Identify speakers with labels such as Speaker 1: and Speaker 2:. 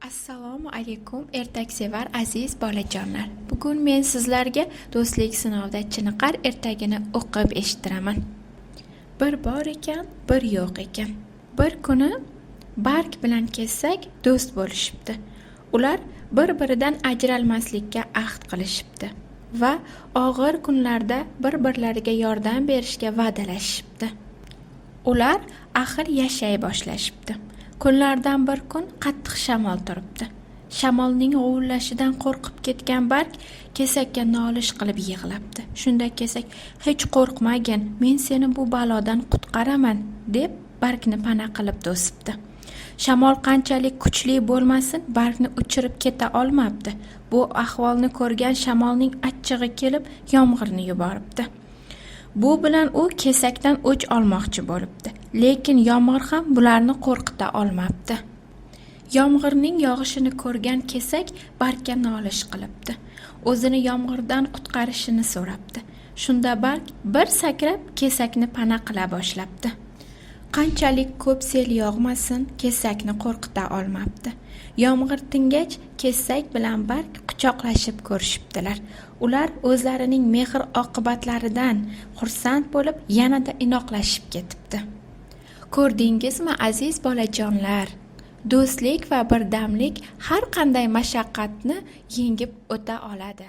Speaker 1: Assalomu alaykum ertaksevar aziz bolajonlar. Bugun men sizlarga do'stlik sinovida chiniqar ertagini o'qib eshittiraman. Bir bor ekan, bir yo'q ekan. Bir kuni barg bilan kesak do'st bo'lishibdi. Ular bir-biridan ajralmaslikka ahd qilishibdi va og'ir kunlarda bir-birlariga yordam berishga va'dalashibdi. Ular ahil yashay boshlashibdi. Kunlardan bir kun qattiq shamol turibdi. Shamolning g'uvillashidan qo'rqib ketgan barg kesakka nolish qilib yig'labdi. Shunda kesak: "Hech qo'rqmagin, men seni bu balodan qutqaraman", deb bargni pana qilib to'sibdi. Shamol qanchalik kuchli bo'lmasin, bargni uchirib keta olmabdi. Bu ahvolni ko'rgan shamolning achchig'i kelib, yomg'irni yuboribdi. Bu bilan u kesakdan o'ch olmoqchi bo'libdi. Lekin yomg'ir ham bularni qo'rqita olmabdi. Yomg'irning yog'ishini ko'rgan kesak bargga nolish qilibdi. O'zini yomg'irdan qutqarishini so'rabdi. Shunda barg bir sakrab kesakni pana qila boshlabdi. Qanchalik ko'p sel yog'masin, kesakni qo'rqita olmabdi. Yomg'ir tingach, kesak bilan barg quchoqlashib ko'rishibdilar. Ular o'zlarining mehr oqibatlaridan xursand bo'lib, yanada inoqlashib ketibdi. Ko'rdingizmi aziz bolajonlar? Do'stlik va birdamlik har qanday mashaqqatni yengib o'ta oladi.